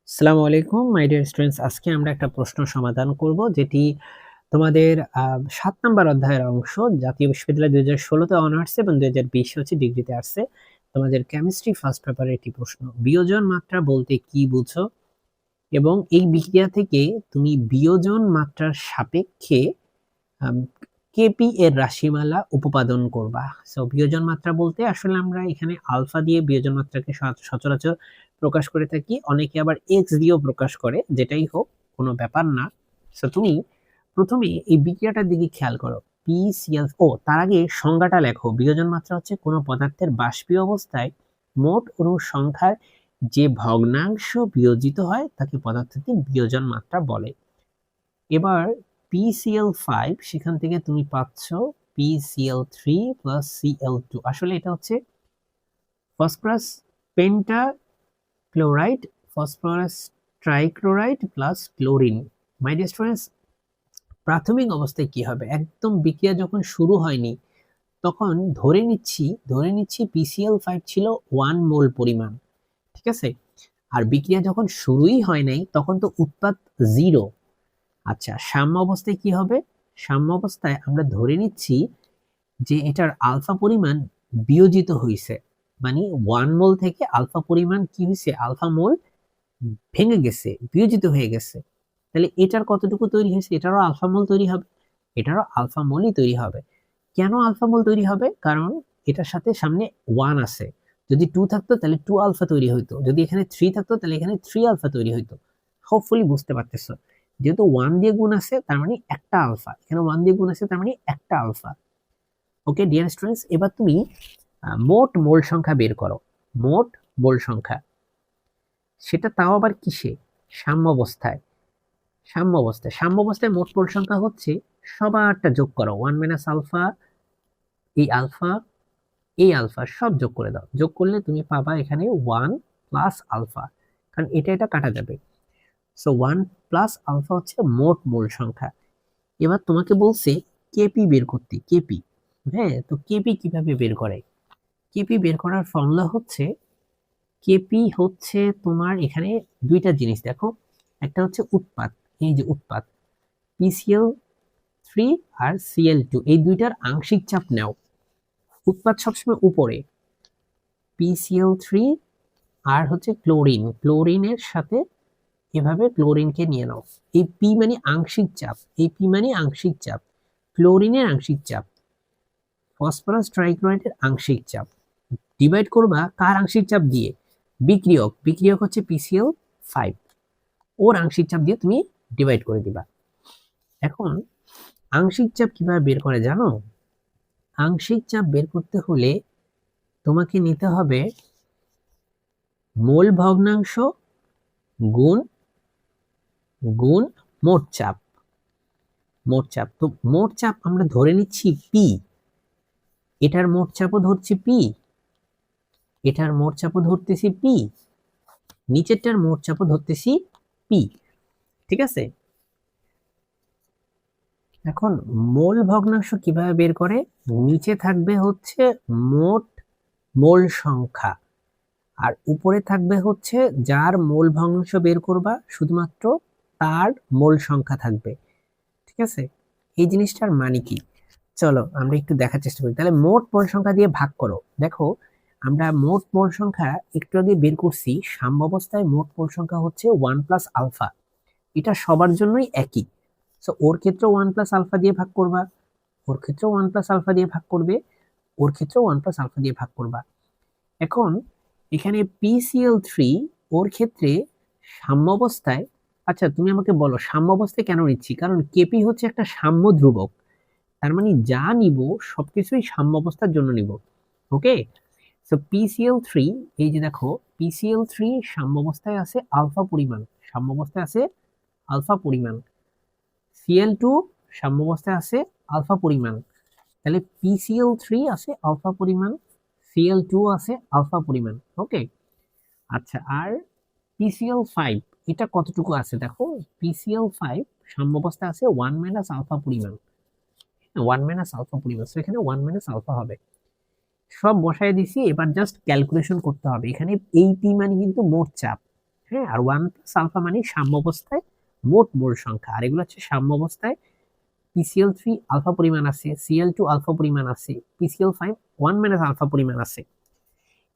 আসসালামু আলাইকুম my dear students. আজকে আমরা একটা প্রশ্ন সমাধান করব যেটি তোমাদের ৭ নাম্বার অধ্যায়ের অংশ। জাতীয় বিশ্ববিদ্যালয় ২০১৬ তে অনার্স এবং ২০২০ হচ্ছে ডিগ্রিতে আসছে। তোমাদের কেমিস্ট্রি ফার্স্ট পেপারের একটি প্রশ্ন। বিয়োজন মাত্রা বলতে কি বুঝো? এবং এই বিক্রিয়া থেকে তুমি বিয়োজন মাত্রার সাপেক্ষে আম কেপি এর রাশিমালা উপপাদন করবা। সো বিয়োজন মাত্রা বলতে আসলে আমরা এখানে আলফা দিয়ে বিয়োজন মাত্রাকে সচরাচর প্রকাশ করে থাকি। অনেকে আবার এক্স দিয়েও প্রকাশ করে। যেটাই হোক কোনো ব্যাপার না। সো তুমি প্রথমে এই বিক্রিয়াটার দিকে খেয়াল করো। PCl তার আগে সংজ্ঞাটা লেখো। বিয়োজন মাত্রা হচ্ছে কোনো পদার্থের বাষ্পীয় অবস্থায় মোট অণুর সংখ্যার যে ভগ্নাংশ বিয়োজিত হয় তাকে পদার্থটির বিয়োজন মাত্রা বলে। এবার PCl5 সেখান থেকে তুমি পাচ্ছ PCl3 প্লাস Cl2। আসলে এটা হচ্ছে phosphorus pentachloride, phosphorus trichloride plus chlorine. My dear students, প্রাথমিক অবস্থায় কি হবে? একদম বিক্রিয়া যখন শুরু হয়নি তখন ধরে নিচ্ছি PCl5 ছিল 1 মোল পরিমাণ, ঠিক আছে? আর বিক্রিয়া যখন শুরুই হয় নাই তখন তো উৎপাদ 0। আচ্ছা, সাম্য অবস্থায় কি হবে? সাম্য অবস্থায় আমরা ধরে নিচ্ছি যে এটার আলফা পরিমাণ বিয়োজিত হইছে, মানে 1 মোল থেকে আলফা পরিমাণ কি হইছে? আলফা মোল ভেঙে গেছে, বিয়োজিত হয়ে গেছে। তাহলে এটার কতটুকু তৈরি হয়েছে? এটারও আলফা মোল তৈরি হবে, এটারও আলফা মোলই তৈরি হবে। কেন আলফা মোল তৈরি হবে? কারণ এটার সাথে সামনে 1 আছে। যদি 2 থাকতো তাহলে 2 আলফা তৈরি হইতো, যদি এখানে 3 থাকতো তাহলে এখানে 3 আলফা তৈরি হইতো। হোপফুলি বুঝতে পারতেছো। যেহেতু 1 দিয়ে গুণ আছে তার মানে একটা আলফা, এখানে 1 দিয়ে গুণ আছে তার মানে একটা আলফা। ওকে ডিয়ার স্টুডেন্টস, এবার তুমি মোট মোল সংখ্যা বের করো। মোট মোল সংখ্যা, সেটা তাও আবার কিসে? সাম্যাবস্থায়। সাম্যাবস্থায় মোট মোল সংখ্যা হচ্ছে, সবারটা যোগ করো, 1 মাইনাস আলফা, এই আলফা, এই আলফা সব যোগ করে দাও। যোগ করলে তুমি পাবা এখানে 1 প্লাস আলফা, কারণ এটা কাটা যাবে। সো 1 প্লাস আলফা হচ্ছে মোট মোল সংখ্যা। এবার তোমাকে বলছে কেপি বের করতে। কেপি, হ্যাঁ, তো কেপি কিভাবে বের করে? কেপি বের করার ফর্মুলা হচ্ছে, কেপি হচ্ছে তোমার এখানে দুইটা জিনিস দেখো। একটা হচ্ছে উৎপাদ, এই যে উৎপাদ PCl3 আর Cl2, এই দুইটার আংশিক চাপ নাও। উৎপাদ সবসময় উপরে, PCl3 আর হচ্ছে ক্লোরিন, ক্লোরিনের সাথে এভাবে ক্লোরিনকে নিয়ে নাও। এই পি মানে আংশিক চাপ, এই পি মানে আংশিক চাপ, ক্লোরিনের আংশিক চাপ, ফসফরাস ট্রাইক্লোরাইডের আংশিক চাপ। ডিভাইড করবা কার আংশিক চাপ দিয়ে? বিক্রিয়ক হচ্ছে PCl5, ওর আংশিক চাপ দিয়ে তুমি ডিভাইড করে দিবা। এখন আংশিক চাপ কিভাবে বের করে জানো? আংশিক চাপ বের করতে হলে তোমাকে নিতে হবে মোল ভগ্নাংশ গুণ গুণ মোট চাপ। তো মোট চাপ আমরা ধরে নিচ্ছি পি, এটার মোট চাপও ধরছি পি, এটার মোট চাপও ধরতেছি পি, নিচেরটার মোট চাপও ধরতেছি পি, ঠিক আছে? এখন মোল ভগ্নাংশ কিভাবে বের করে? নিচে থাকবে হচ্ছে মোট মোল সংখ্যা, আর উপরে থাকবে হচ্ছে যার মোল ভগ্নাংশ বের করবা শুধুমাত্র তার মোল সংখ্যা থাকবে, ঠিক আছে? এই জিনিসটার মানে কি চলো আমরা একটু দেখার চেষ্টা করি। তাহলে মোট মোল সংখ্যা দিয়ে ভাগ করো। দেখো আমরা মোট মোল সংখ্যা একটু আগে বের করছি, সাম্যাবস্থায় মোট মোল সংখ্যা হচ্ছে 1 প্লাস আলফা। এটা সবার জন্যই একই। সো ওর ক্ষেত্রে 1 প্লাস আলফা দিয়ে ভাগ করবা, ওর ক্ষেত্রেও 1 প্লাস আলফা দিয়ে ভাগ করবে, ওর ক্ষেত্রেও 1 প্লাস আলফা দিয়ে ভাগ করবা। এখন এখানে PCl3 ওর ক্ষেত্রে সাম্যাবস্থায়, আচ্ছা তুমি আমাকে বলো সাম্যাবস্থায় কেন নিচ্ছি? কারণ কেপি হচ্ছে একটা সাম্য ধ্রুবক, তার মানে যা নিব সবকিছুই সাম্যাবস্থার জন্য নিব। ওকে, সো PCl3, এই যে দেখো PCl3 সাম্যাবস্থায় আছে আলফা পরিমাণ, সাম্যাবস্থায় আছে আলফা পরিমাণ। Cl2 সাম্যাবস্থায় আছে আলফা পরিমাণ। তাহলে PCl3 আছে আলফা পরিমাণ, Cl2 আছে আলফা পরিমাণ। ওকে, আচ্ছা, আর PCl5 এটা কতটুকু আছে দেখো? PCl5 সাম্যাবস্থায় আছে 1 মাইনাস আলফা পরিমাণ, 1 মাইনাস আলফা পরিমাণ। সো এখানে 1 মাইনাস আলফা হবে। সব বসায় দিছি, এবার জাস্ট ক্যালকুলেশন করতে হবে। এখানে এই পি মানে কিন্তু মোট চাপ, হ্যাঁ, আর 1 প্লাস আলফা মানে সাম্যাবস্থায় মোট মোল সংখ্যা, আর এগুলো হচ্ছে সাম্যাবস্থায় PCl3 আলফা পরিমাণ আছে, Cl2 আলফা পরিমাণ আছে, PCl5 1 মাইনাস আলফা পরিমাণ আছে।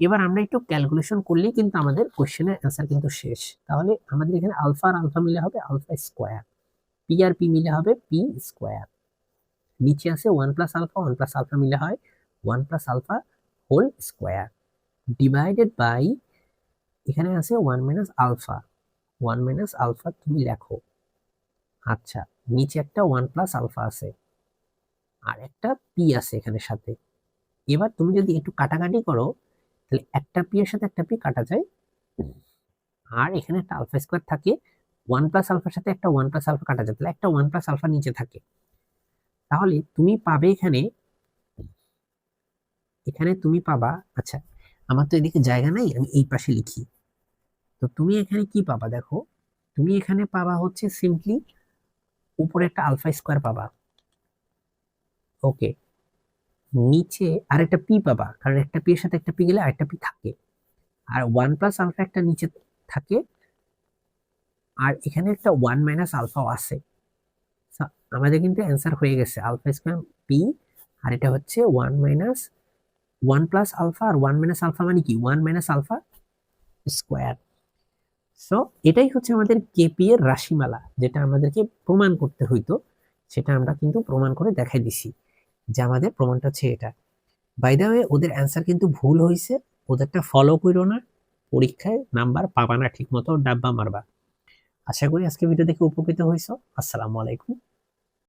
এবার আমরা একটু ক্যালকুলেশন করলেই কিন্তু আমাদের কোশ্চেনের অ্যান্সার কিন্তু শেষ। তাহলে আমাদের এখানে আলফা আর আলফা মিলে হবে alpha square, P R P মিলে হবে পি স্কোয়ার। নিচে আছে 1 প্লাস আলফা মিলে হয় 1 plus alpha whole square, divided by এখানে আছে 1 মাইনাস আলফা। 1 মাইনাস আলফা তুমি লেখো। আচ্ছা, নিচে একটা 1 প্লাস আলফা আছে আর একটা পি আছে এখানে সাথে। এবার তুমি যদি একটু কাটাকাটি করো তাহলে একটা পি এর সাথে একটা পি কাটা যায়, আর এখানে একটা আলফা স্কোয়ার থাকে, 1 প্লাস আলফার সাথে একটা 1 প্লাস আলফা কাটা যায়, তাহলে একটা 1 প্লাস আলফা নিচে থাকে। তাহলে তুমি পাবে এখানে, এখানে তুমি পাবা, আচ্ছা আমার তো এদিকে জায়গা নাই, আমি এই পাশে লিখি। তো তুমি এখানে কি পাবা দেখো, তুমি এখানে পাবা হচ্ছে সিম্পলি উপরে একটা আলফা স্কোয়ার পাবা, ওকে, নিচে আরেকটা পি পাবা, কারণ একটা পি এর সাথে একটা পি গেলে আরেকটা পি থাকে, আর 1 প্লাস আলফা একটা নিচে থাকে, আর এখানে একটা 1 মাইনাস আলফাও আছে। আমাদের কিন্তু অ্যান্সার হয়ে গেছে আলফা স্কোয়ার পি, আর এটা হচ্ছে 1 মাইনাস 1 প্লাস আলফা, আর 1 মাইনাস আলফা মানে কি 1 মাইনাস আলফা স্কোয়ার। সো এটাই হচ্ছে আমাদের কেপি এর রাশিমালা, যেটা আমাদেরকে প্রমাণ করতে হইতো, সেটা আমরা কিন্তু প্রমাণ করে দেখাই দিছি যে আমাদের প্রমাণটা হচ্ছে এটা। বাই দ্য ওয়ে, ওদের অ্যান্সার কিন্তু ভুল হয়েছে, ওদেরটা ফলো করো না, পরীক্ষায় নাম্বার পাবা না ঠিক মতো, ডাব্বা মারবা। আশা করি আজকে ভিডিও দেখে উপকৃত হয়েছো। আসসালামু আলাইকুম।